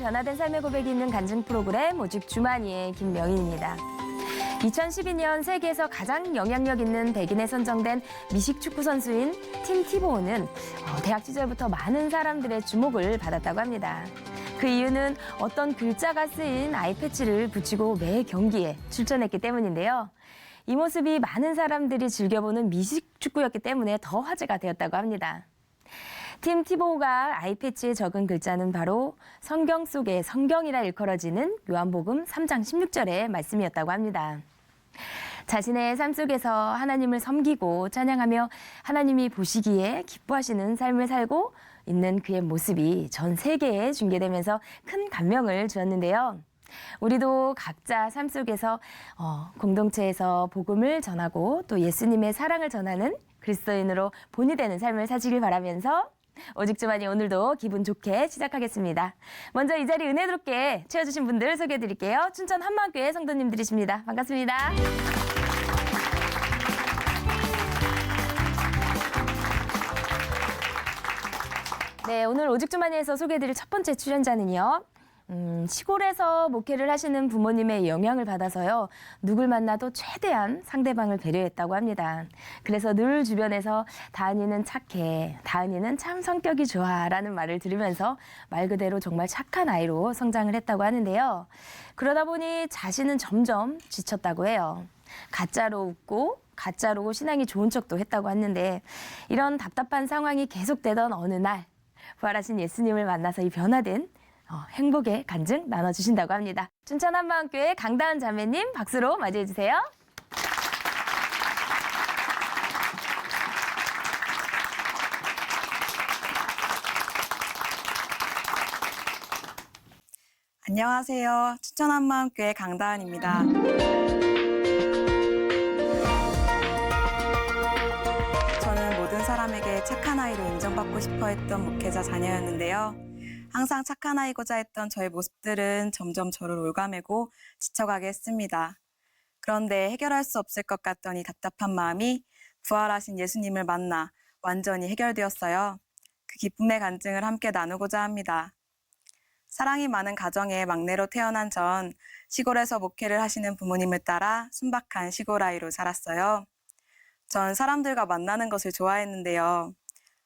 변화된 삶의 고백이 있는 간증 프로그램 오직 주만이의 김명희입니다. 2012년 세계에서 가장 영향력 있는 백인에 선정된 미식 축구 선수인 팀 티보오는 대학 시절부터 많은 사람들의 주목을 받았다고 합니다. 그 이유는 어떤 글자가 쓰인 아이패치를 붙이고 매 경기에 출전했기 때문인데요. 이 모습이 많은 사람들이 즐겨보는 미식 축구였기 때문에 더 화제가 되었다고 합니다. 팀 티보오가 아이패치에 적은 글자는 바로 성경 속의 성경이라 일컬어지는 요한복음 3장 16절의 말씀이었다고 합니다. 자신의 삶 속에서 하나님을 섬기고 찬양하며 하나님이 보시기에 기뻐하시는 삶을 살고 있는 그의 모습이 전 세계에 중계되면서 큰 감명을 주었는데요. 우리도 각자 삶 속에서 공동체에서 복음을 전하고 또 예수님의 사랑을 전하는 그리스도인으로 본이 되는 삶을 사시길 바라면서 오직 주만이 오늘도 기분 좋게 시작하겠습니다. 먼저 이 자리 은혜롭게 채워주신 분들 소개해드릴게요. 춘천 한마교회 성도님들이십니다. 반갑습니다. 네, 오늘 오직 주만이에서 소개해드릴 첫 번째 출연자는요. 시골에서 목회를 하시는 부모님의 영향을 받아서요. 누굴 만나도 최대한 상대방을 배려했다고 합니다. 그래서 늘 주변에서 다은이는 착해, 다은이는 참 성격이 좋아 라는 말을 들으면서 말 그대로 정말 착한 아이로 성장을 했다고 하는데요. 그러다 보니 자신은 점점 지쳤다고 해요. 가짜로 웃고 가짜로 신앙이 좋은 척도 했다고 했는데 이런 답답한 상황이 계속되던 어느 날 부활하신 예수님을 만나서 이 변화된 행복의 간증 나눠주신다고 합니다. 춘천 한마음교회 강다은 자매님 박수로 맞이해 주세요. 안녕하세요. 춘천 한마음교회 강다은입니다. 저는 모든 사람에게 착한 아이로 인정받고 싶어 했던 목회자 자녀였는데요. 항상 착한 아이고자 했던 저의 모습들은 점점 저를 올가매고 지쳐가게 했습니다. 그런데 해결할 수 없을 것 같던 이 답답한 마음이 부활하신 예수님을 만나 완전히 해결되었어요. 그 기쁨의 간증을 함께 나누고자 합니다. 사랑이 많은 가정의 막내로 태어난 전 시골에서 목회를 하시는 부모님을 따라 순박한 시골 아이로 자랐어요. 전 사람들과 만나는 것을 좋아했는데요.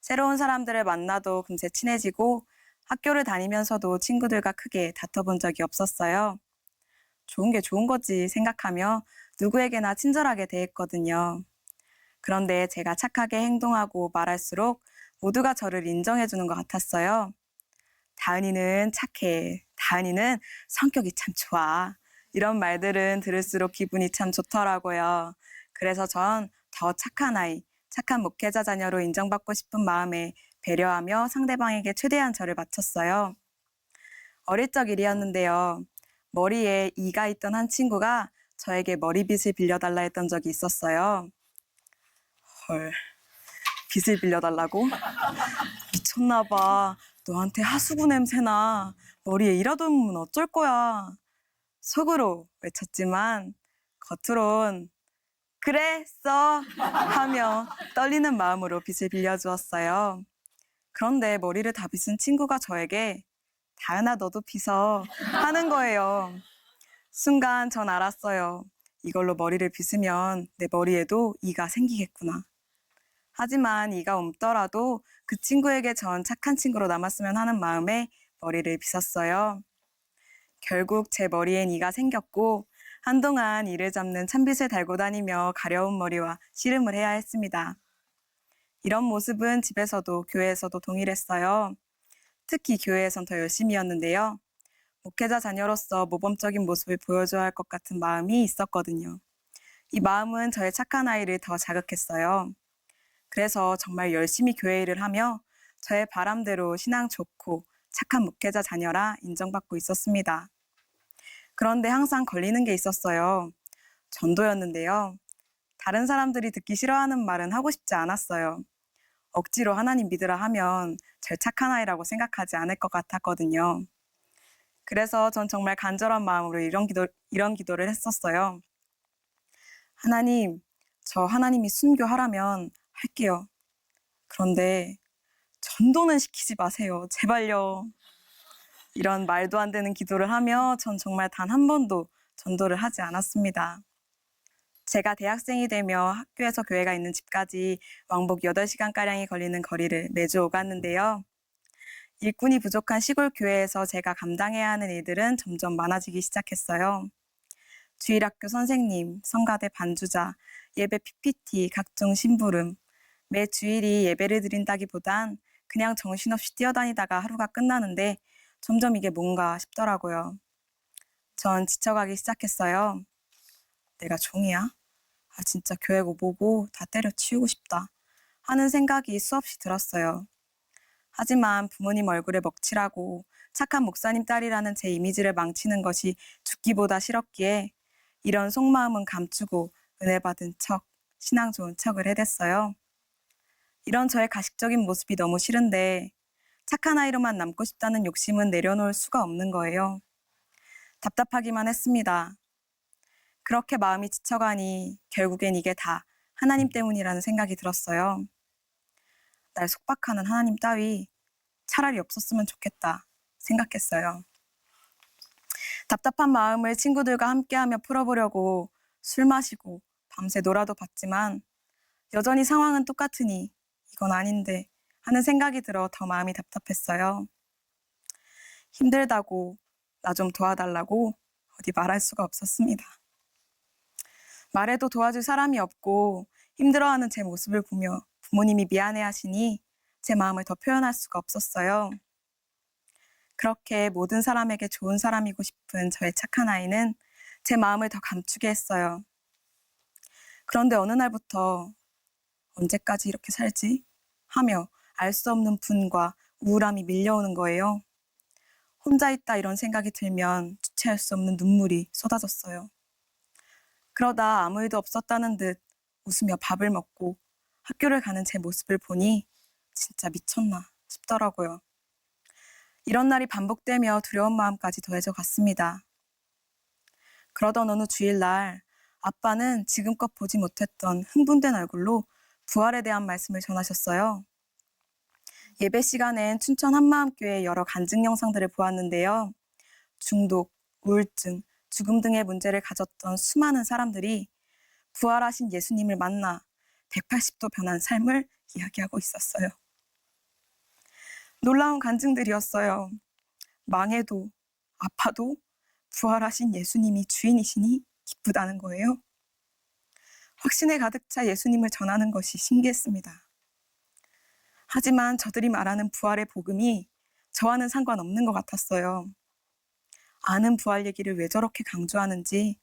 새로운 사람들을 만나도 금세 친해지고 학교를 다니면서도 친구들과 크게 다퉈본 적이 없었어요. 좋은 게 좋은 거지 생각하며 누구에게나 친절하게 대했거든요. 그런데 제가 착하게 행동하고 말할수록 모두가 저를 인정해주는 것 같았어요. 다은이는 착해. 다은이는 성격이 참 좋아. 이런 말들은 들을수록 기분이 참 좋더라고요. 그래서 전 더 착한 아이, 착한 목회자 자녀로 인정받고 싶은 마음에 배려하며 상대방에게 최대한 저를 바쳤어요. 어릴 적 일이었는데요. 머리에 이가 있던 한 친구가 저에게 머리빗을 빌려달라 했던 적이 있었어요. 헐, 빗을 빌려달라고? 미쳤나 봐. 너한테 하수구 냄새나. 머리에 이라도 묻으면 어쩔 거야. 속으로 외쳤지만 겉으론 그래 써 하며 떨리는 마음으로 빗을 빌려주었어요. 그런데 머리를 다 빗은 친구가 저에게 다은아 너도 빗어 하는 거예요. 순간 전 알았어요. 이걸로 머리를 빗으면 내 머리에도 이가 생기겠구나. 하지만 이가 옮더라도 그 친구에게 전 착한 친구로 남았으면 하는 마음에 머리를 빗었어요. 결국 제 머리엔 이가 생겼고 한동안 이를 잡는 찬빗을 달고 다니며 가려운 머리와 씨름을 해야 했습니다. 이런 모습은 집에서도 교회에서도 동일했어요. 특히 교회에선 더 열심히였는데요. 목회자 자녀로서 모범적인 모습을 보여줘야 할 것 같은 마음이 있었거든요. 이 마음은 저의 착한 아이를 더 자극했어요. 그래서 정말 열심히 교회 일을 하며 저의 바람대로 신앙 좋고 착한 목회자 자녀라 인정받고 있었습니다. 그런데 항상 걸리는 게 있었어요. 전도였는데요. 다른 사람들이 듣기 싫어하는 말은 하고 싶지 않았어요. 억지로 하나님 믿으라 하면 절 착한 아이라고 생각하지 않을 것 같았거든요. 그래서 전 정말 간절한 마음으로 이런 기도를 했었어요. 하나님, 저 하나님이 순교하라면 할게요. 그런데 전도는 시키지 마세요. 제발요. 이런 말도 안 되는 기도를 하며 전 정말 단 한 번도 전도를 하지 않았습니다. 제가 대학생이 되며 학교에서 교회가 있는 집까지 왕복 8시간가량이 걸리는 거리를 매주 오갔는데요. 일꾼이 부족한 시골 교회에서 제가 감당해야 하는 일들은 점점 많아지기 시작했어요. 주일학교 선생님, 성가대 반주자, 예배 PPT, 각종 심부름. 매 주일이 예배를 드린다기보단 그냥 정신없이 뛰어다니다가 하루가 끝나는데 점점 이게 뭔가 싶더라고요. 전 지쳐가기 시작했어요. 내가 종이야? 진짜 교회 보고 다 때려치우고 싶다 하는 생각이 수없이 들었어요. 하지만 부모님 얼굴에 먹칠하고 착한 목사님 딸이라는 제 이미지를 망치는 것이 죽기보다 싫었기에 이런 속마음은 감추고 은혜 받은 척, 신앙 좋은 척을 해댔어요. 이런 저의 가식적인 모습이 너무 싫은데 착한 아이로만 남고 싶다는 욕심은 내려놓을 수가 없는 거예요. 답답하기만 했습니다. 그렇게 마음이 지쳐가니 결국엔 이게 다 하나님 때문이라는 생각이 들었어요. 날 속박하는 하나님 따위 차라리 없었으면 좋겠다 생각했어요. 답답한 마음을 친구들과 함께하며 풀어보려고 술 마시고 밤새 놀아도 봤지만 여전히 상황은 똑같으니 이건 아닌데 하는 생각이 들어 더 마음이 답답했어요. 힘들다고 나 좀 도와달라고 어디 말할 수가 없었습니다. 말해도 도와줄 사람이 없고 힘들어하는 제 모습을 보며 부모님이 미안해하시니 제 마음을 더 표현할 수가 없었어요. 그렇게 모든 사람에게 좋은 사람이고 싶은 저의 착한 아이는 제 마음을 더 감추게 했어요. 그런데 어느 날부터 언제까지 이렇게 살지? 하며 알 수 없는 분과 우울함이 밀려오는 거예요. 혼자 있다 이런 생각이 들면 주체할 수 없는 눈물이 쏟아졌어요. 그러다 아무 일도 없었다는 듯 웃으며 밥을 먹고 학교를 가는 제 모습을 보니 진짜 미쳤나 싶더라고요. 이런 날이 반복되며 두려운 마음까지 더해져 갔습니다. 그러던 어느 주일날 아빠는 지금껏 보지 못했던 흥분된 얼굴로 부활에 대한 말씀을 전하셨어요. 예배 시간엔 춘천 한마음교회 여러 간증 영상들을 보았는데요. 중독, 우울증, 죽음 등의 문제를 가졌던 수많은 사람들이 부활하신 예수님을 만나 180도 변한 삶을 이야기하고 있었어요. 놀라운 간증들이었어요. 망해도 아파도 부활하신 예수님이 주인이시니 기쁘다는 거예요. 확신에 가득 차 예수님을 전하는 것이 신기했습니다. 하지만 저들이 말하는 부활의 복음이 저와는 상관없는 것 같았어요. 아는 부활 얘기를 왜 저렇게 강조하는지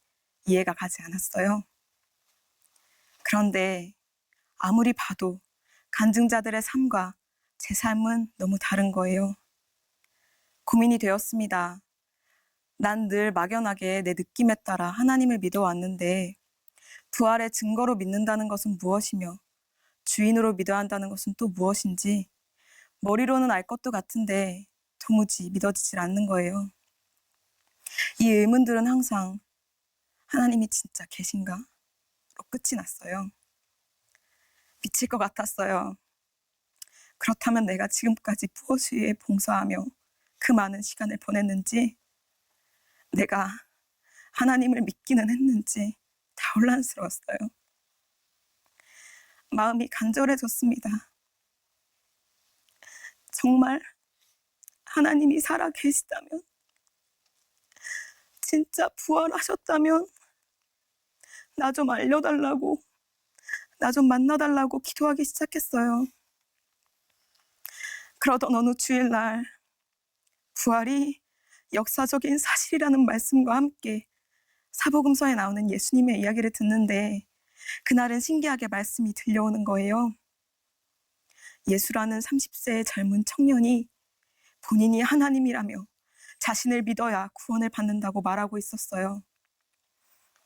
이해가 가지 않았어요. 그런데 아무리 봐도 간증자들의 삶과 제 삶은 너무 다른 거예요. 고민이 되었습니다. 난 늘 막연하게 내 느낌에 따라 하나님을 믿어왔는데 부활의 증거로 믿는다는 것은 무엇이며 주인으로 믿어야 한다는 것은 또 무엇인지 머리로는 알 것도 같은데 도무지 믿어지질 않는 거예요. 이 의문들은 항상 하나님이 진짜 계신가? 로 끝이 났어요. 미칠 것 같았어요. 그렇다면 내가 지금까지 무엇을 위해 봉사하며 그 많은 시간을 보냈는지, 내가 하나님을 믿기는 했는지 다 혼란스러웠어요. 마음이 간절해졌습니다. 정말 하나님이 살아 계시다면, 진짜 부활하셨다면 나 좀 알려달라고, 나 좀 만나달라고 기도하기 시작했어요. 그러던 어느 주일날 부활이 역사적인 사실이라는 말씀과 함께 사복음서에 나오는 예수님의 이야기를 듣는데 그날은 신기하게 말씀이 들려오는 거예요. 예수라는 30세의 젊은 청년이 본인이 하나님이라며 자신을 믿어야 구원을 받는다고 말하고 있었어요.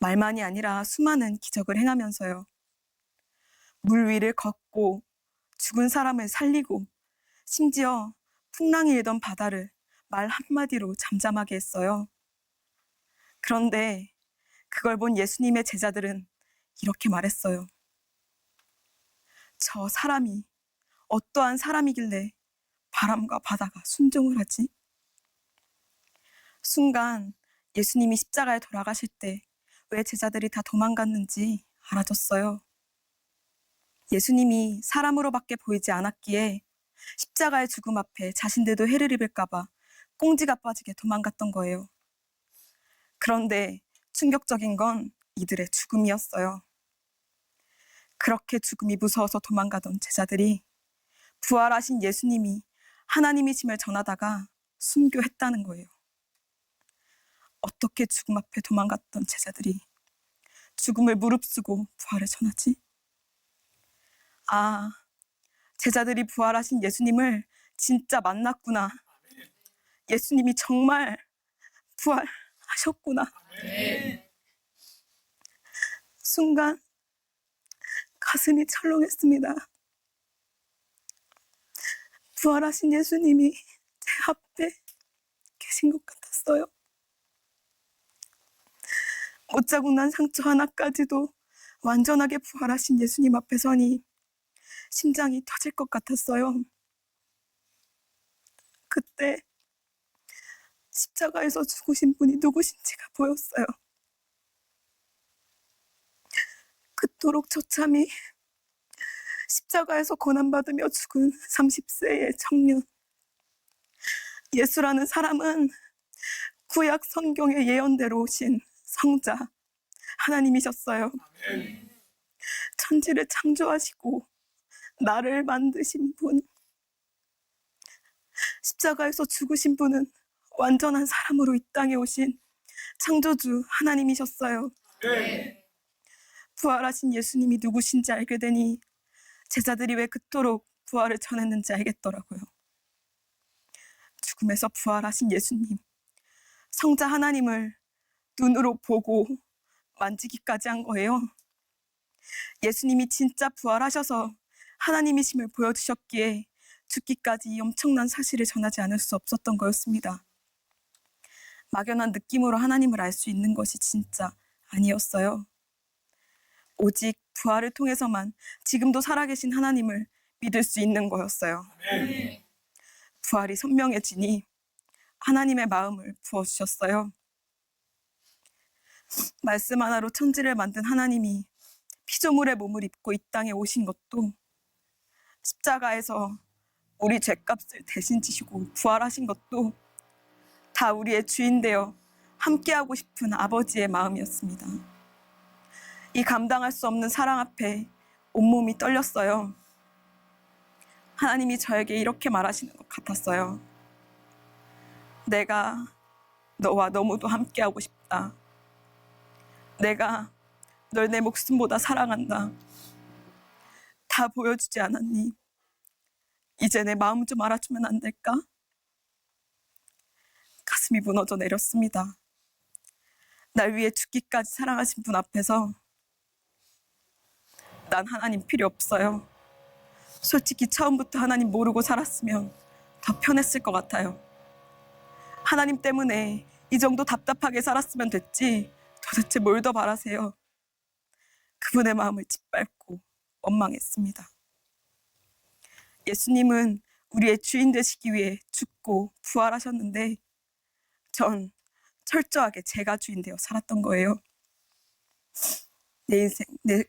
말만이 아니라 수많은 기적을 행하면서요. 물 위를 걷고 죽은 사람을 살리고 심지어 풍랑이 일던 바다를 말 한마디로 잠잠하게 했어요. 그런데 그걸 본 예수님의 제자들은 이렇게 말했어요. 저 사람이 어떠한 사람이길래 바람과 바다가 순종을 하지? 순간 예수님이 십자가에 돌아가실 때 왜 제자들이 다 도망갔는지 알아졌어요. 예수님이 사람으로밖에 보이지 않았기에 십자가의 죽음 앞에 자신들도 해를 입을까봐 꽁지가 빠지게 도망갔던 거예요. 그런데 충격적인 건 이들의 죽음이었어요. 그렇게 죽음이 무서워서 도망가던 제자들이 부활하신 예수님이 하나님이심을 전하다가 순교했다는 거예요. 어떻게 죽음 앞에 도망갔던 제자들이 죽음을 무릅쓰고 부활을 전하지? 아, 제자들이 부활하신 예수님을 진짜 만났구나. 예수님이 정말 부활하셨구나. 순간 가슴이 철렁했습니다. 부활하신 예수님이 제 앞에 계신 것 같았어요. 못자국 난 상처 하나까지도 완전하게 부활하신 예수님 앞에 서니 심장이 터질 것 같았어요. 그때 십자가에서 죽으신 분이 누구신지가 보였어요. 그토록 처참히 십자가에서 고난받으며 죽은 30세의 청년. 예수라는 사람은 구약 성경의 예언대로 오신 성자 하나님이셨어요. 천지를 창조하시고 나를 만드신 분, 십자가에서 죽으신 분은 완전한 사람으로 이 땅에 오신 창조주 하나님이셨어요. 부활하신 예수님이 누구신지 알게 되니 제자들이 왜 그토록 부활을 전했는지 알겠더라고요. 죽음에서 부활하신 예수님, 성자 하나님을 눈으로 보고 만지기까지 한 거예요. 예수님이 진짜 부활하셔서 하나님이심을 보여주셨기에 죽기까지 이 엄청난 사실을 전하지 않을 수 없었던 거였습니다. 막연한 느낌으로 하나님을 알 수 있는 것이 진짜 아니었어요. 오직 부활을 통해서만 지금도 살아계신 하나님을 믿을 수 있는 거였어요. 부활이 선명해지니 하나님의 마음을 부어주셨어요. 말씀 하나로 천지를 만든 하나님이 피조물의 몸을 입고 이 땅에 오신 것도, 십자가에서 우리 죗값을 대신 지시고 부활하신 것도 다 우리의 주인 되어 함께하고 싶은 아버지의 마음이었습니다. 이 감당할 수 없는 사랑 앞에 온몸이 떨렸어요. 하나님이 저에게 이렇게 말하시는 것 같았어요. 내가 너와 너무도 함께하고 싶다. 내가 널 내 목숨보다 사랑한다. 다 보여주지 않았니? 이제 내 마음 좀 알아주면 안 될까? 가슴이 무너져 내렸습니다. 날 위해 죽기까지 사랑하신 분 앞에서 난 하나님 필요 없어요. 솔직히 처음부터 하나님 모르고 살았으면 더 편했을 것 같아요. 하나님 때문에 이 정도 답답하게 살았으면 됐지 도대체 뭘 더 바라세요? 그분의 마음을 짓밟고 원망했습니다. 예수님은 우리의 주인 되시기 위해 죽고 부활하셨는데 전 철저하게 제가 주인 되어 살았던 거예요. 내 인생, 내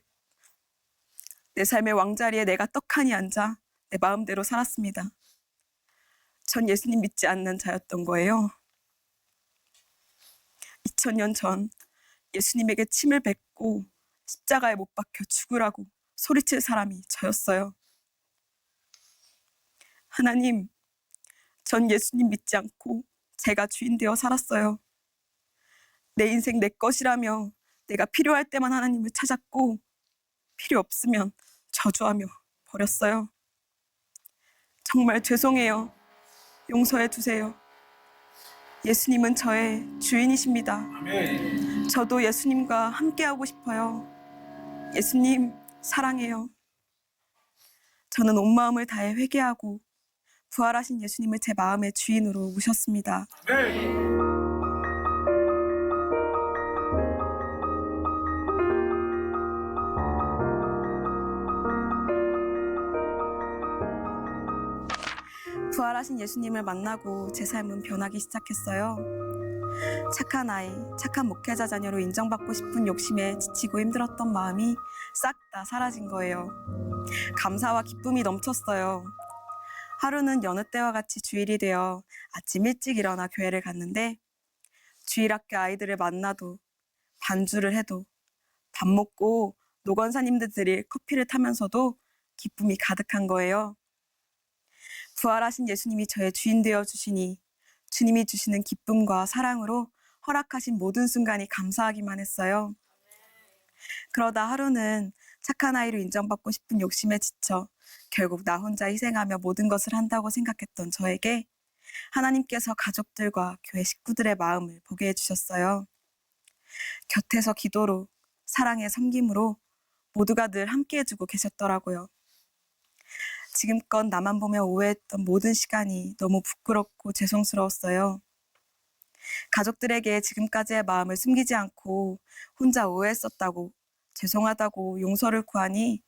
삶의 왕자리에 내가 떡하니 앉아 내 마음대로 살았습니다. 전 예수님 믿지 않는 자였던 거예요. 2000년 전 예수님에게 침을 뱉고 십자가에 못 박혀 죽으라고 소리칠 사람이 저였어요. 하나님, 전 예수님 믿지 않고 제가 주인 되어 살았어요. 내 인생 내 것이라며 내가 필요할 때만 하나님을 찾았고 필요 없으면 저주하며 버렸어요. 정말 죄송해요. 용서해 주세요. 예수님은 저의 주인이십니다. 아멘. 저도 예수님과 함께하고 싶어요. 예수님 사랑해요. 저는 온 마음을 다해 회개하고 부활하신 예수님을 제 마음의 주인으로 모셨습니다. 아멘. 부활하신 예수님을 만나고 제 삶은 변하기 시작했어요. 착한 아이, 착한 목회자 자녀로 인정받고 싶은 욕심에 지치고 힘들었던 마음이 싹 다 사라진 거예요. 감사와 기쁨이 넘쳤어요. 하루는 여느 때와 같이 주일이 되어 아침 일찍 일어나 교회를 갔는데 주일학교 아이들을 만나도 반주를 해도 밥 먹고 노건사님들 드릴 커피를 타면서도 기쁨이 가득한 거예요. 부활하신 예수님이 저의 주인 되어 주시니 주님이 주시는 기쁨과 사랑으로 허락하신 모든 순간이 감사하기만 했어요. 그러다 하루는 착한 아이로 인정받고 싶은 욕심에 지쳐 결국 나 혼자 희생하며 모든 것을 한다고 생각했던 저에게 하나님께서 가족들과 교회 식구들의 마음을 보게 해주셨어요. 곁에서 기도로, 사랑의 섬김으로 모두가 늘 함께 해주고 계셨더라고요. 지금껏 나만 보며 오해했던 모든 시간이 너무 부끄럽고 죄송스러웠어요. 가족들에게 지금까지의 마음을 숨기지 않고 혼자 오해했었다고, 죄송하다고 용서를 구하니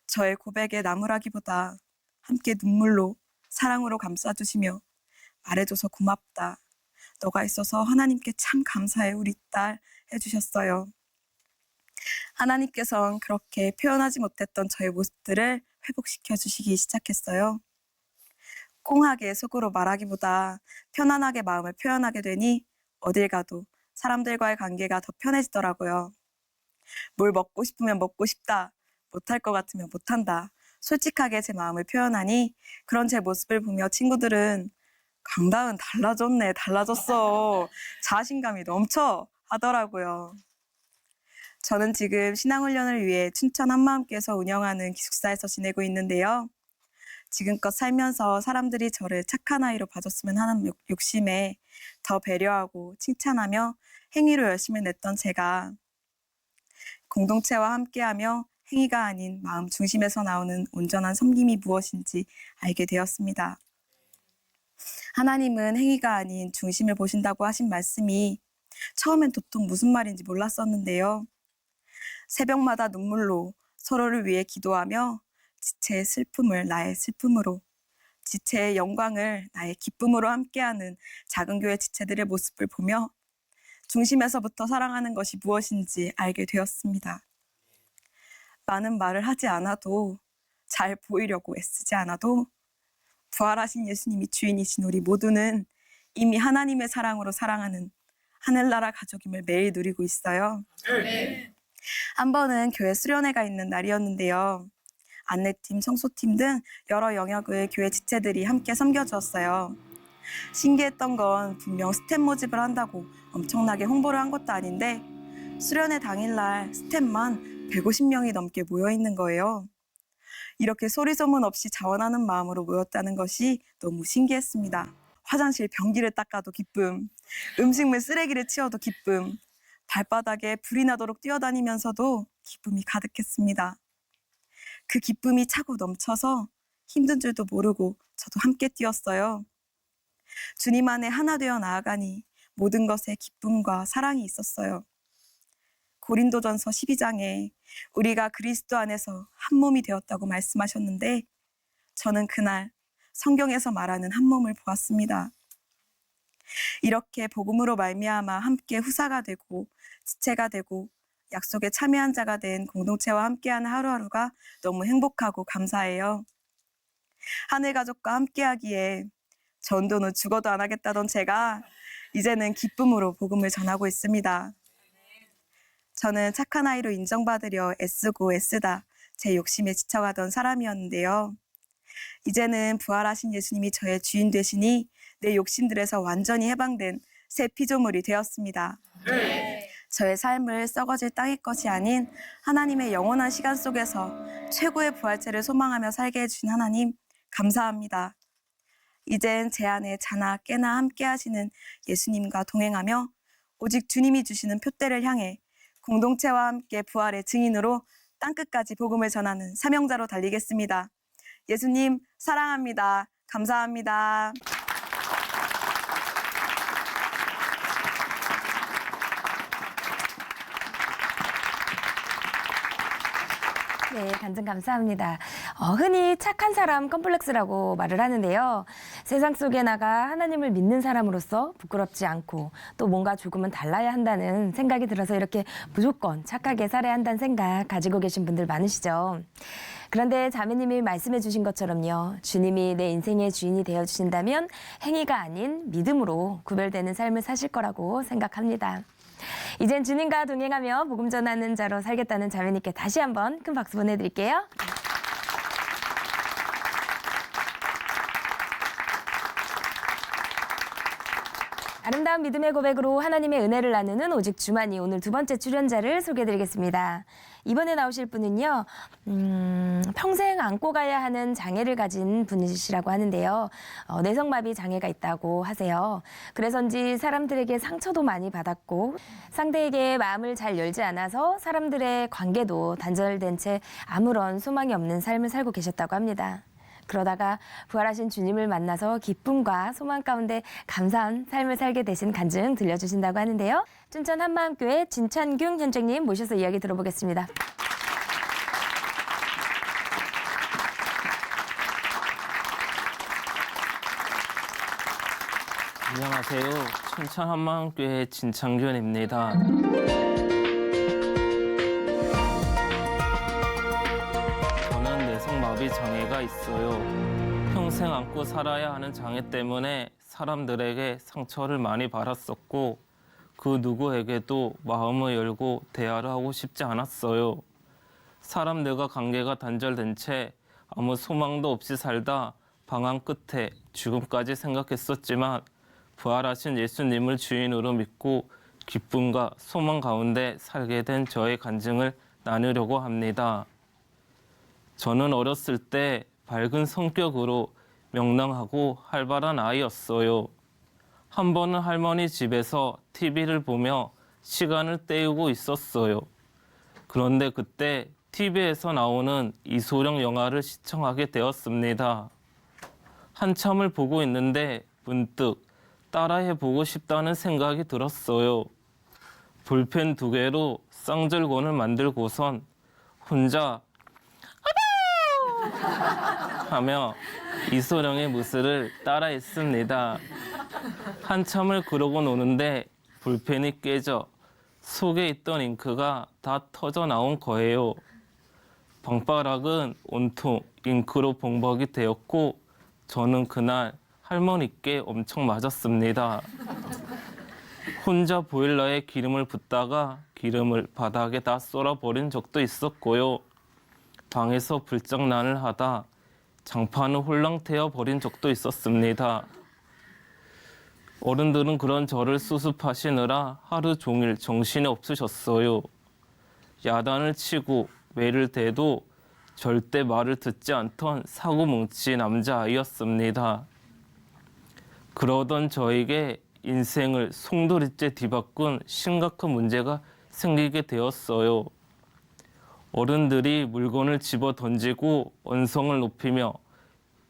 저의 고백에 나무라기보다 함께 눈물로 사랑으로 감싸주시며 말해줘서 고맙다. 너가 있어서 하나님께 참 감사해 우리 딸 해주셨어요. 하나님께서는 그렇게 표현하지 못했던 저의 모습들을 회복시켜 주시기 시작했어요. 꽁하게 속으로 말하기보다 편안하게 마음을 표현하게 되니 어딜 가도 사람들과의 관계가 더 편해지더라고요. 뭘 먹고 싶으면 먹고 싶다. 못할 것 같으면 못한다. 솔직하게 제 마음을 표현하니 그런 제 모습을 보며 친구들은 강다은 달라졌네, 달라졌어. 자신감이 넘쳐 하더라고요. 저는 지금 신앙훈련을 위해 춘천 한마음교회에서 운영하는 기숙사에서 지내고 있는데요. 지금껏 살면서 사람들이 저를 착한 아이로 봐줬으면 하는 욕심에 더 배려하고 칭찬하며 행위로 열심히 냈던 제가 공동체와 함께하며 행위가 아닌 마음 중심에서 나오는 온전한 섬김이 무엇인지 알게 되었습니다. 하나님은 행위가 아닌 중심을 보신다고 하신 말씀이 처음엔 도통 무슨 말인지 몰랐었는데요. 새벽마다 눈물로 서로를 위해 기도하며 지체의 슬픔을 나의 슬픔으로, 지체의 영광을 나의 기쁨으로 함께하는 작은 교회 지체들의 모습을 보며 중심에서부터 사랑하는 것이 무엇인지 알게 되었습니다. 많은 말을 하지 않아도, 잘 보이려고 애쓰지 않아도 부활하신 예수님이 주인이신 우리 모두는 이미 하나님의 사랑으로 사랑하는 하늘나라 가족임을 매일 누리고 있어요. 한 번은 교회 수련회가 있는 날이었는데요. 안내팀, 청소팀 등 여러 영역의 교회 지체들이 함께 섬겨주었어요. 신기했던 건 분명 스텝 모집을 한다고 엄청나게 홍보를 한 것도 아닌데 수련회 당일날 스텝만 150명이 넘게 모여있는 거예요. 이렇게 소리소문 없이 자원하는 마음으로 모였다는 것이 너무 신기했습니다. 화장실 변기를 닦아도 기쁨, 음식물 쓰레기를 치워도 기쁨, 발바닥에 불이 나도록 뛰어다니면서도 기쁨이 가득했습니다. 그 기쁨이 차고 넘쳐서 힘든 줄도 모르고 저도 함께 뛰었어요. 주님 안에 하나 되어 나아가니 모든 것에 기쁨과 사랑이 있었어요. 고린도전서 12장에 우리가 그리스도 안에서 한 몸이 되었다고 말씀하셨는데 저는 그날 성경에서 말하는 한 몸을 보았습니다. 이렇게 복음으로 말미암아 함께 후사가 되고 지체가 되고 약속에 참여한 자가 된 공동체와 함께하는 하루하루가 너무 행복하고 감사해요. 하늘 가족과 함께하기에 전도는 죽어도 안 하겠다던 제가 이제는 기쁨으로 복음을 전하고 있습니다. 저는 착한 아이로 인정받으려 애쓰고 애쓰다 제 욕심에 지쳐가던 사람이었는데요. 이제는 부활하신 예수님이 저의 주인 되시니 내 욕심들에서 완전히 해방된 새 피조물이 되었습니다. 저의 삶을 썩어질 땅의 것이 아닌 하나님의 영원한 시간 속에서 최고의 부활체를 소망하며 살게 해주신 하나님 감사합니다. 이젠 제 안에 자나 깨나 함께 하시는 예수님과 동행하며 오직 주님이 주시는 표대를 향해 공동체와 함께 부활의 증인으로 땅끝까지 복음을 전하는 사명자로 달리겠습니다. 예수님 사랑합니다. 감사합니다. 네, 간증 감사합니다. 흔히 착한 사람 컴플렉스라고 말을 하는데요. 세상 속에 나가 하나님을 믿는 사람으로서 부끄럽지 않고 또 뭔가 조금은 달라야 한다는 생각이 들어서 이렇게 무조건 착하게 살아야 한다는 생각 가지고 계신 분들 많으시죠. 그런데 자매님이 말씀해 주신 것처럼요. 주님이 내 인생의 주인이 되어주신다면 행위가 아닌 믿음으로 구별되는 삶을 사실 거라고 생각합니다. 이젠 주님과 동행하며 복음 전하는 자로 살겠다는 자매님께 다시 한번 큰 박수 보내드릴게요. 아름다운 믿음의 고백으로 하나님의 은혜를 나누는 오직 주만이 오늘 두 번째 출연자를 소개해드리겠습니다. 이번에 나오실 분은요. 평생 안고 가야 하는 장애를 가진 분이시라고 하는데요. 내성마비 장애가 있다고 하세요. 그래서인지 사람들에게 상처도 많이 받았고 상대에게 마음을 잘 열지 않아서 사람들의 관계도 단절된 채 아무런 소망이 없는 삶을 살고 계셨다고 합니다. 그러다가 부활하신 주님을 만나서 기쁨과 소망 가운데 감사한 삶을 살게 되신 간증 들려주신다고 하는데요. 춘천 한마음교회 진찬균 현장님 모셔서 이야기 들어보겠습니다. 안녕하세요. 춘천 한마음교회 진창균입니다. 저는 내성마비 장애가 있어요. 평생 안고 살아야 하는 장애 때문에 사람들에게 상처를 많이 받았었고 그 누구에게도 마음을 열고 대화를 하고 싶지 않았어요. 사람들과 관계가 단절된 채 아무 소망도 없이 살다 방황 끝에 죽음까지 생각했었지만 부활하신 예수님을 주인으로 믿고 기쁨과 소망 가운데 살게 된 저의 간증을 나누려고 합니다. 저는 어렸을 때 밝은 성격으로 명랑하고 활발한 아이였어요. 한 번은 할머니 집에서 TV를 보며 시간을 때우고 있었어요. 그런데 그때 TV에서 나오는 이소룡 영화를 시청하게 되었습니다. 한참을 보고 있는데 문득 따라해보고 싶다는 생각이 들었어요. 볼펜 2개로 쌍절곤을 만들고선 혼자 하며 이소룡의 무술을 따라했습니다. 한참을 그러고 노는데 볼펜이 깨져 속에 있던 잉크가 다 터져 나온 거예요. 방바닥은 온통 잉크로 범벅이 되었고 저는 그날 할머니께 엄청 맞았습니다. 혼자 보일러에 기름을 붓다가 기름을 바닥에 다 쏟아버린 적도 있었고요. 방에서 불장난을 하다 장판을 홀랑 태워버린 적도 있었습니다. 어른들은 그런 저를 수습하시느라 하루 종일 정신이 없으셨어요. 야단을 치고 매를 대도 절대 말을 듣지 않던 사고뭉치 남자아이였습니다. 그러던 저에게 인생을 송두리째 뒤바꾼 심각한 문제가 생기게 되었어요. 어른들이 물건을 집어 던지고 언성을 높이며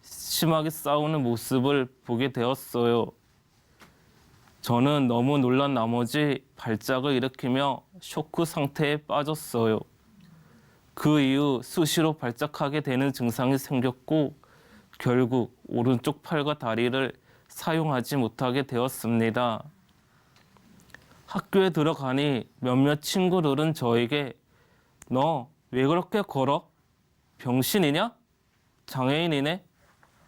심하게 싸우는 모습을 보게 되었어요. 저는 너무 놀란 나머지 발작을 일으키며 쇼크 상태에 빠졌어요. 그 이후 수시로 발작하게 되는 증상이 생겼고 결국 오른쪽 팔과 다리를 사용하지 못하게 되었습니다. 학교에 들어가니 몇몇 친구들은 저에게 너 왜 그렇게 걸어? 병신이냐? 장애인이네?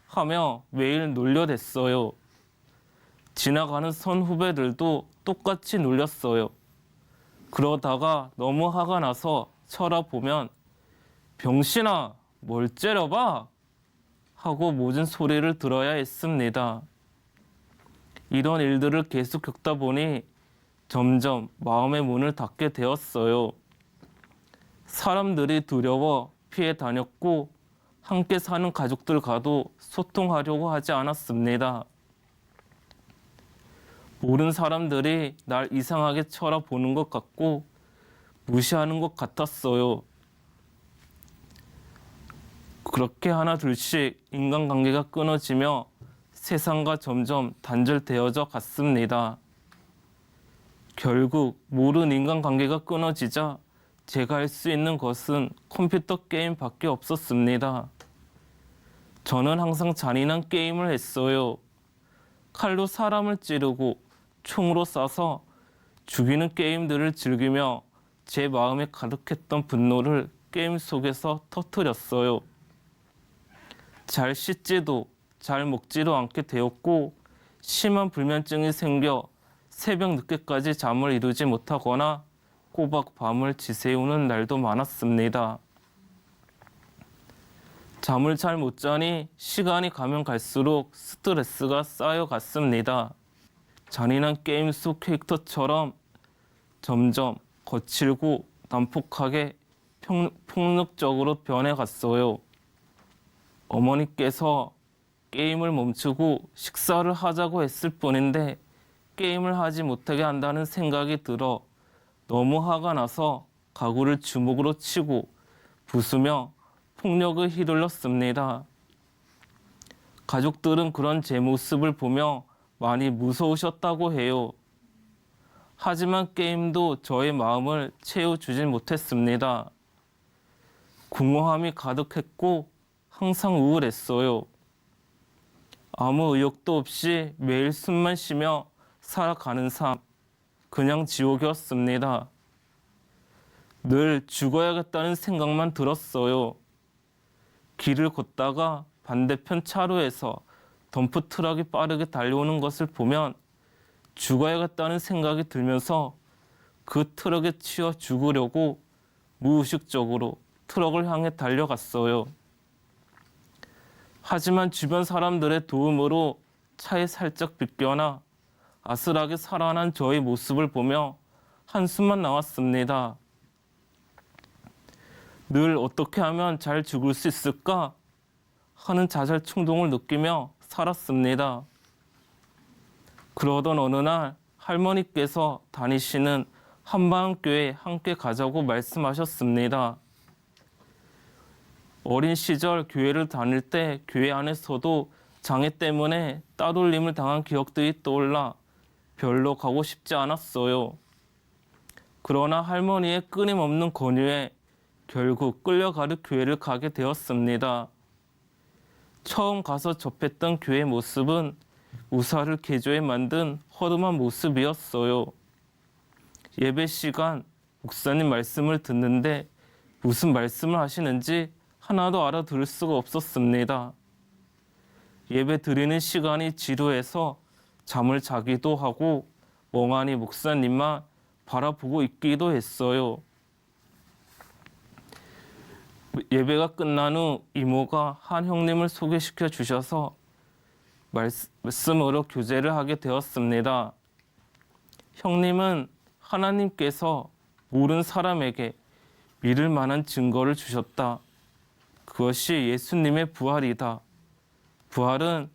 하며 매일 놀려댔어요. 지나가는 선후배들도 똑같이 놀렸어요. 그러다가 너무 화가 나서 쳐다보면 병신아 뭘 째려봐? 하고 모진 소리를 들어야 했습니다. 이런 일들을 계속 겪다 보니 점점 마음의 문을 닫게 되었어요. 사람들이 두려워 피해 다녔고 함께 사는 가족들과도 소통하려고 하지 않았습니다. 모든 사람들이 날 이상하게 쳐다보는 것 같고 무시하는 것 같았어요. 그렇게 하나 둘씩 인간관계가 끊어지며 세상과 점점 단절되어져 갔습니다. 결국 모든 인간관계가 끊어지자 제가 할 수 있는 것은 컴퓨터 게임밖에 없었습니다. 저는 항상 잔인한 게임을 했어요. 칼로 사람을 찌르고 총으로 쏴서 죽이는 게임들을 즐기며 제 마음에 가득했던 분노를 게임 속에서 터뜨렸어요. 잘 씻지도 잘 먹지도 않게 되었고 심한 불면증이 생겨 새벽 늦게까지 잠을 이루지 못하거나 꼬박 밤을 지새우는 날도 많았습니다. 잠을 잘 못 자니 시간이 가면 갈수록 스트레스가 쌓여갔습니다. 잔인한 게임 속 캐릭터처럼 점점 거칠고 난폭하게 폭력적으로 변해갔어요. 어머니께서 게임을 멈추고 식사를 하자고 했을 뿐인데 게임을 하지 못하게 한다는 생각이 들어 너무 화가 나서 가구를 주먹으로 치고 부수며 폭력을 휘둘렀습니다. 가족들은 그런 제 모습을 보며 많이 무서우셨다고 해요. 하지만 게임도 저의 마음을 채워주질 못했습니다. 공허함이 가득했고 항상 우울했어요. 아무 의욕도 없이 매일 숨만 쉬며 살아가는 삶, 그냥 지옥이었습니다. 늘 죽어야겠다는 생각만 들었어요. 길을 걷다가 반대편 차로에서 덤프 트럭이 빠르게 달려오는 것을 보면 죽어야겠다는 생각이 들면서 그 트럭에 치여 죽으려고 무의식적으로 트럭을 향해 달려갔어요. 하지만 주변 사람들의 도움으로 차에 살짝 비껴나 아슬하게 살아난 저의 모습을 보며 한숨만 나왔습니다. 늘 어떻게 하면 잘 죽을 수 있을까 하는 자살 충동을 느끼며 살았습니다. 그러던 어느 날 할머니께서 다니시는 한방교회에 함께 가자고 말씀하셨습니다. 어린 시절 교회를 다닐 때 교회 안에서도 장애 때문에 따돌림을 당한 기억들이 떠올라 별로 가고 싶지 않았어요. 그러나 할머니의 끊임없는 권유에 결국 끌려가는 교회를 가게 되었습니다. 처음 가서 접했던 교회 모습은 우사를 개조해 만든 허름한 모습이었어요. 예배 시간 목사님 말씀을 듣는데 무슨 말씀을 하시는지 하나도 알아들을 수가 없었습니다. 예배 드리는 시간이 지루해서 잠을 자기도 하고 멍하니 목사님만 바라보고 있기도 했어요. 예배가 끝난 후 이모가 한 형님을 소개시켜 주셔서 말씀으로 교제를 하게 되었습니다. 형님은 하나님께서 모르는 사람에게 믿을 만한 증거를 주셨다. 그것이 예수님의 부활이다. 부활은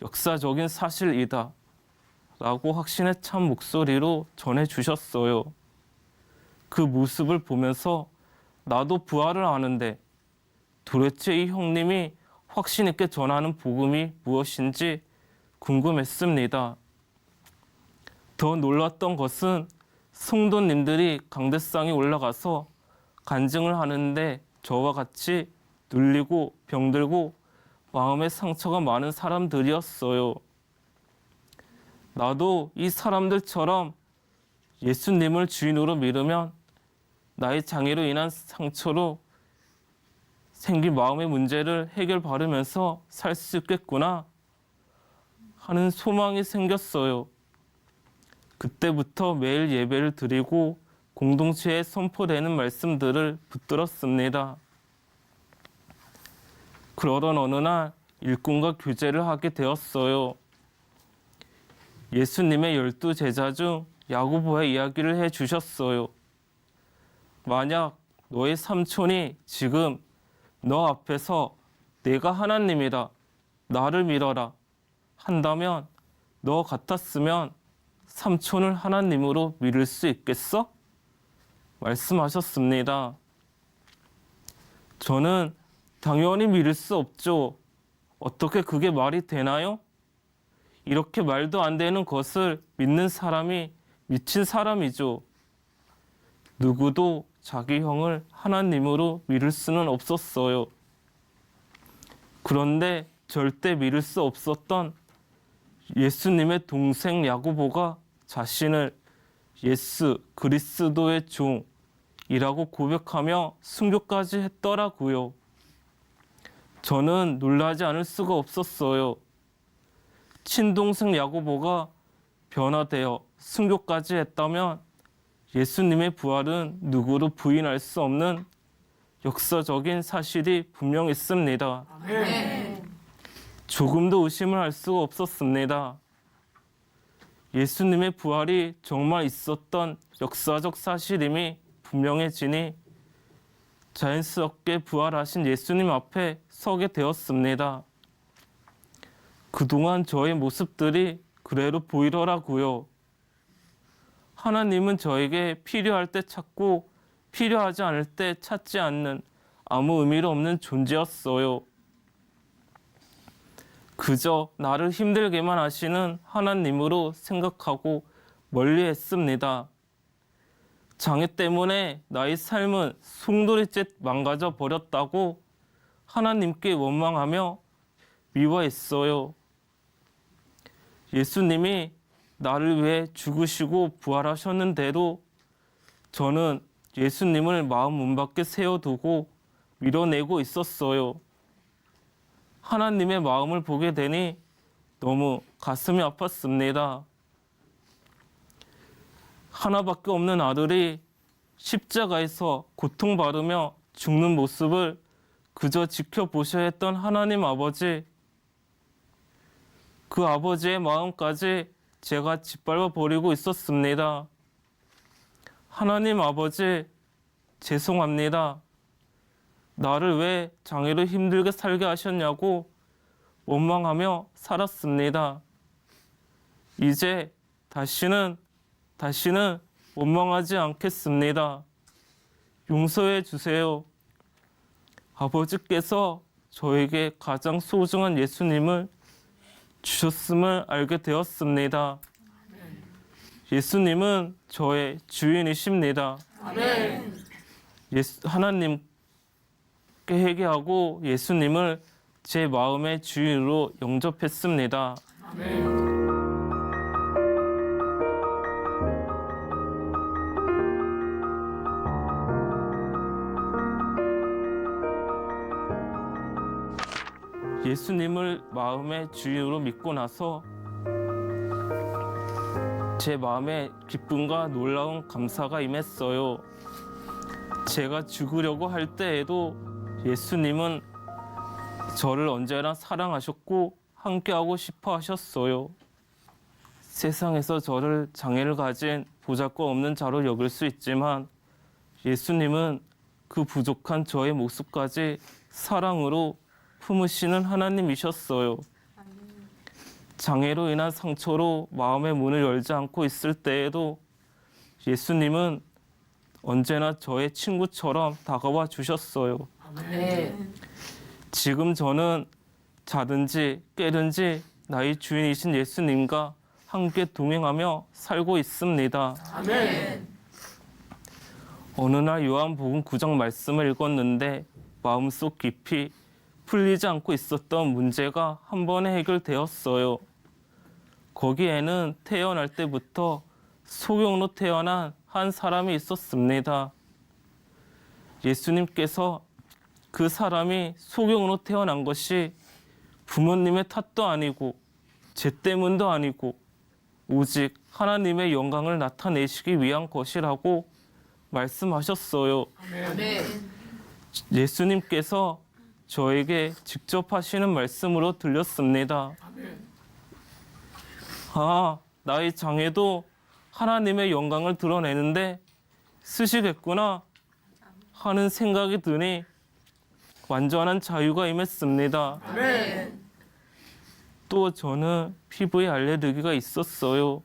역사적인 사실이다. 라고 확신에 찬 목소리로 전해주셨어요. 그 모습을 보면서 나도 부활을 아는데 도대체 이 형님이 확신 있게 전하는 복음이 무엇인지 궁금했습니다. 더 놀랐던 것은 성도님들이 강대상에 올라가서 간증을 하는데 저와 같이 눌리고 병들고 마음에 상처가 많은 사람들이었어요. 나도 이 사람들처럼 예수님을 주인으로 믿으면 나의 장애로 인한 상처로 생긴 마음의 문제를 해결받으면서 살 수 있겠구나 하는 소망이 생겼어요. 그때부터 매일 예배를 드리고 공동체에 선포되는 말씀들을 붙들었습니다. 그러던 어느 날 일꾼과 교제를 하게 되었어요. 예수님의 12 제자 중 야고보의 이야기를 해주셨어요. 만약 너의 삼촌이 지금 너 앞에서 내가 하나님이다, 나를 믿어라 한다면 너 같았으면 삼촌을 하나님으로 믿을 수 있겠어? 말씀하셨습니다. 저는 당연히 믿을 수 없죠. 어떻게 그게 말이 되나요? 이렇게 말도 안 되는 것을 믿는 사람이 미친 사람이죠. 누구도 자기 형을 하나님으로 믿을 수는 없었어요. 그런데 절대 믿을 수 없었던 예수님의 동생 야고보가 자신을 예수 그리스도의 종이라고 고백하며 순교까지 했더라고요. 저는 놀라지 않을 수가 없었어요. 친동생 야고보가 변화되어 순교까지 했다면 예수님의 부활은 누구도 부인할 수 없는 역사적인 사실이 분명 있습니다. 조금도 의심을 할 수가 없었습니다. 예수님의 부활이 정말 있었던 역사적 사실임이 분명해지니 자연스럽게 부활하신 예수님 앞에 서게 되었습니다. 그동안 저의 모습들이 그대로 보이더라고요. 하나님은 저에게 필요할 때 찾고 필요하지 않을 때 찾지 않는 아무 의미도 없는 존재였어요. 그저 나를 힘들게만 하시는 하나님으로 생각하고 멀리했습니다. 장애 때문에 나의 삶은 송두리째 망가져 버렸다고 하나님께 원망하며 미워했어요. 예수님이 나를 위해 죽으시고 부활하셨는데도 저는 예수님을 마음 문밖에 세워두고 밀어내고 있었어요. 하나님의 마음을 보게 되니 너무 가슴이 아팠습니다. 하나밖에 없는 아들이 십자가에서 고통받으며 죽는 모습을 그저 지켜보셔야 했던 하나님 아버지, 그 아버지의 마음까지 제가 짓밟아 버리고 있었습니다. 하나님 아버지, 죄송합니다. 나를 왜 장애로 힘들게 살게 하셨냐고 원망하며 살았습니다. 이제 다시는 원망하지 않겠습니다. 용서해 주세요. 아버지께서 저에게 가장 소중한 예수님을 주셨음을 알게 되었습니다. 예수님은 저의 주인이십니다. 하나님께 회개하고 예수님을 제 마음의 주인으로 영접했습니다. 예수님을 마음의 주인으로 믿고 나서 제 마음에 기쁨과 놀라운 감사가 임했어요. 제가 죽으려고 할 때에도 예수님은 저를 언제나 사랑하셨고 함께하고 싶어 하셨어요. 세상에서 저를 장애를 가진 보잘것없는 자로 여길 수 있지만 예수님은 그 부족한 저의 모습까지 사랑으로 품으시는 하나님이셨어요. 장애로 인한 상처로 마음의 문을 열지 않고 있을 때에도 예수님은 언제나 저의 친구처럼 다가와 주셨어요. 지금 저는 자든지 깨든지 나의 주인이신 예수님과 함께 동행하며 살고 있습니다. 어느 날 요한복음 9장 말씀을 읽었는데 마음속 깊이 풀리지 않고 있었던 문제가 한 번에 해결되었어요. 거기에는 태어날 때부터 소경으로 태어난 한 사람이 있었습니다. 예수님께서 그 사람이 소경으로 태어난 것이 부모님의 탓도 아니고 죄 때문도 아니고 오직 하나님의 영광을 나타내시기 위한 것이라고 말씀하셨어요. 예수님께서 저에게 직접 하시는 말씀으로 들렸습니다. 나의 장애도 하나님의 영광을 드러내는데 쓰시겠구나 하는 생각이 드니 완전한 자유가 임했습니다. 또 저는 피부에 알레르기가 있었어요.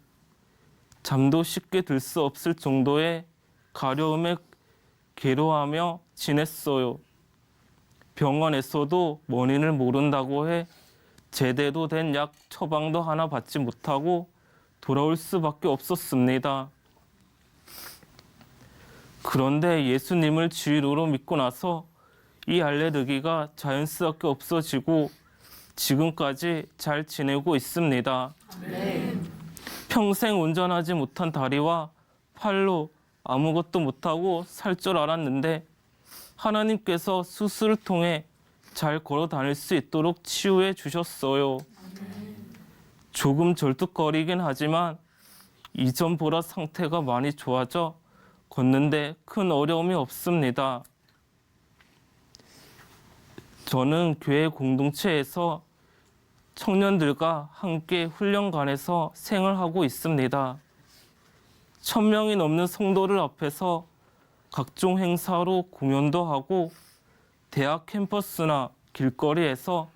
잠도 쉽게 들 수 없을 정도의 가려움에 괴로워하며 지냈어요. 병원에서도 원인을 모른다고 해 제대로 된 약 처방도 하나 받지 못하고 돌아올 수밖에 없었습니다. 그런데 예수님을 주인으로 믿고 나서 이 알레르기가 자연스럽게 없어지고 지금까지 잘 지내고 있습니다. 평생 운전하지 못한 다리와 팔로 아무것도 못하고 살 줄 알았는데 하나님께서 수술을 통해 잘 걸어 다닐 수 있도록 치유해 주셨어요. 조금 절뚝거리긴 하지만 이전보다 상태가 많이 좋아져 걷는데 큰 어려움이 없습니다. 저는 교회 공동체에서 청년들과 함께 훈련관에서 생활하고 있습니다. 1000명이 넘는 성도들 앞에서 각종 행사로 공연도 하고 대학 캠퍼스나 길거리에서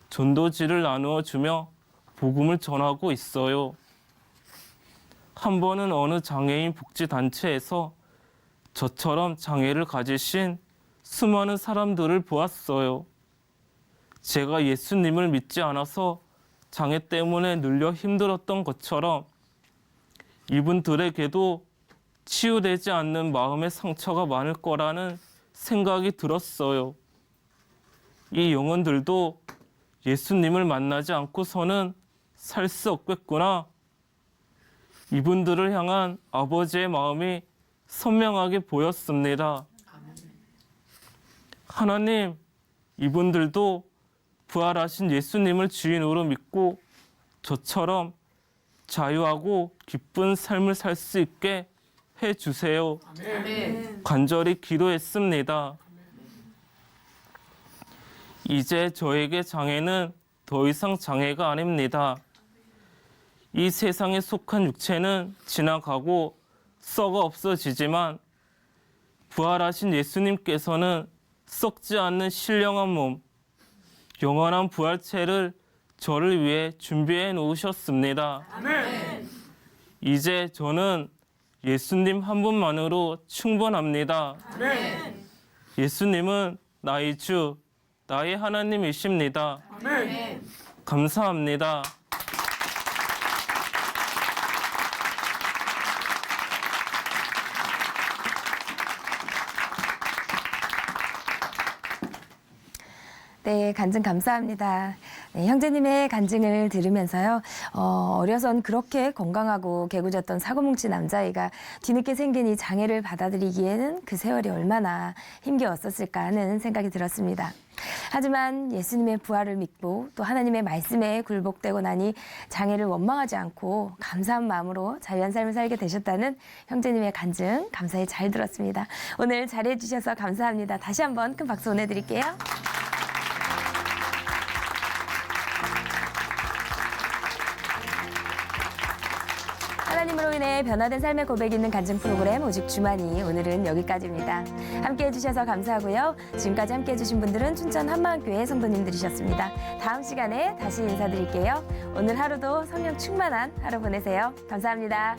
전도지를 나누어 주며 복음을 전하고 있어요. 한 번은 어느 장애인 복지단체에서 저처럼 장애를 가지신 수많은 사람들을 보았어요. 제가 예수님을 믿지 않아서 장애 때문에 눌려 힘들었던 것처럼 이분들에게도 치유되지 않는 마음의 상처가 많을 거라는 생각이 들었어요. 이 영혼들도 예수님을 만나지 않고서는 살 수 없겠구나. 이분들을 향한 아버지의 마음이 선명하게 보였습니다. 하나님, 이분들도 부활하신 예수님을 주인으로 믿고 저처럼 자유하고 기쁜 삶을 살 수 있게 해주세요. 간절히 기도했습니다. 이제 저에게 장애는 더 이상 장애가 아닙니다. 이 세상에 속한 육체는 지나가고 썩어 없어지지만 부활하신 예수님께서는 썩지 않는 신령한 몸, 영원한 부활체를 저를 위해 준비해 놓으셨습니다. 아멘. 이제 저는 예수님 한 분만으로 충분합니다. 아멘. 예수님은 나의 주, 나의 하나님이십니다. 아멘. 감사합니다. 네, 간증 감사합니다. 네, 형제님의 간증을 들으면서요. 어려선 그렇게 건강하고 개구졌던 사고뭉치 남자아이가 뒤늦게 생긴 이 장애를 받아들이기에는 그 세월이 얼마나 힘겨웠었을까 하는 생각이 들었습니다. 하지만 예수님의 부활을 믿고 또 하나님의 말씀에 굴복되고 나니 장애를 원망하지 않고 감사한 마음으로 자유한 삶을 살게 되셨다는 형제님의 간증 감사히 잘 들었습니다. 오늘 잘해 주셔서 감사합니다. 다시 한번 큰 박수 보내드릴게요. 하나님으로 인해 변화된 삶의 고백이 있는 간증 프로그램 오직 주만이 오늘은 여기까지입니다. 함께해 주셔서 감사하고요. 지금까지 함께해 주신 분들은 춘천 한마음교회 성도님들이셨습니다. 다음 시간에 다시 인사드릴게요. 오늘 하루도 성령 충만한 하루 보내세요. 감사합니다.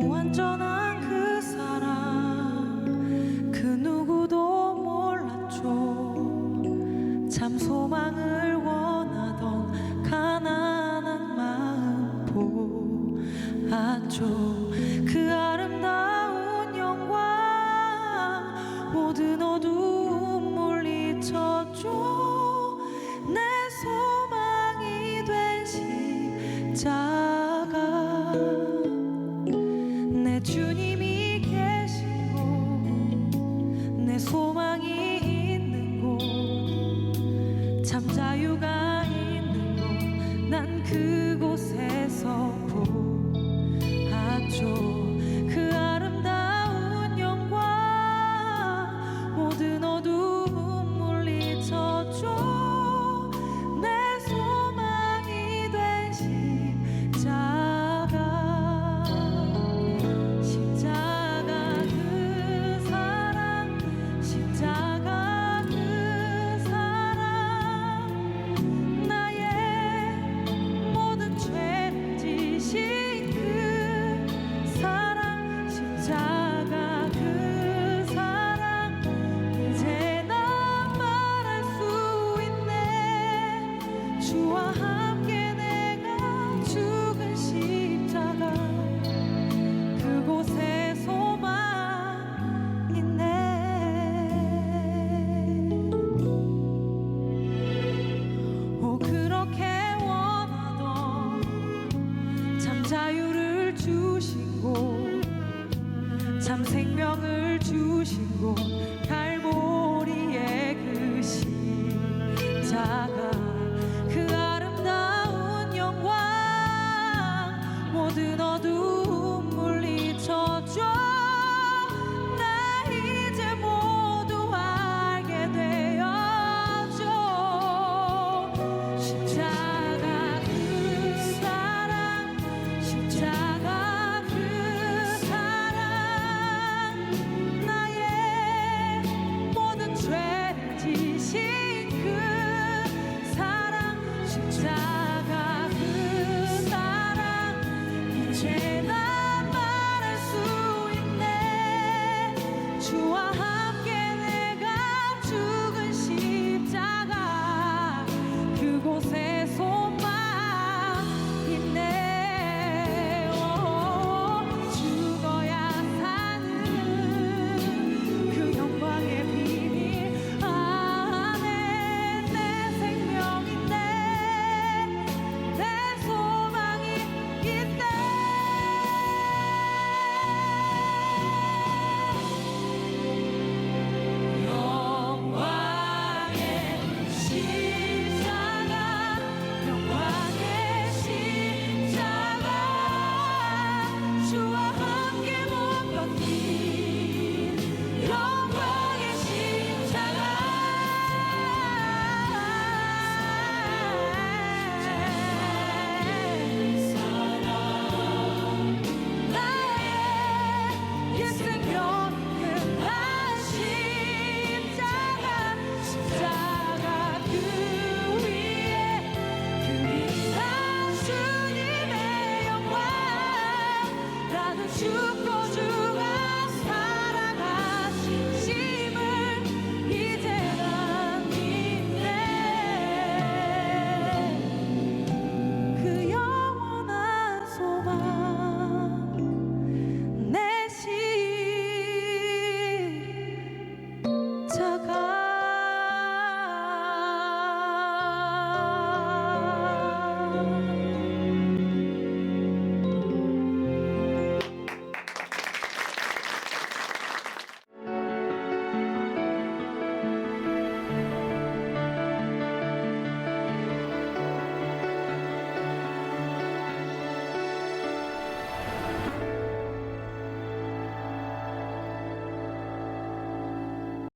완전한 그 사랑 그 누구도 몰랐죠. 참 소망을 원하던 가난한 마음 보았죠. 그 아름다운 영광 모든 어두움 물리쳤죠. 내 소망이 된 십자가 내 주님이 계시고 내 소망이 있는 곳 참 자유가 있는 곳 난 그곳에서 보았죠. 그 아름다운 영광 모든 어두움 물리쳤죠. 내 소망이 된 십자가 십자가 그 사랑 십자가 그 사랑 나의 모든 죄를 지신 그 사랑 자유를 주신 곳, 참 생명을 주신 곳, 갈보리의 그 십자가, 그 아름다운 영광, 모든 어두움 물리쳐줘. 나 이제 모두 알게 되어줘. 십자가 그 사랑, 십자가 그 사랑, 나의 모든 죄를 지신 그 사랑, 십자가 그 사랑, 이제 난 말할 수 있네. 주와 함께 내가 죽은 십자가, 그곳에 소망 있네. 오, 죽어야 사는 그 영광의 비밀 안에 내 생명인데, 내 소망이 있네. 영광의 십자가, 영광의 십자가, 주와 함께 못 견딘 영광의 십자가, 나의 이 생명이 끝난 십자가, 십자가 그 위에 그 위대한 주님의 영광, 나는 죽고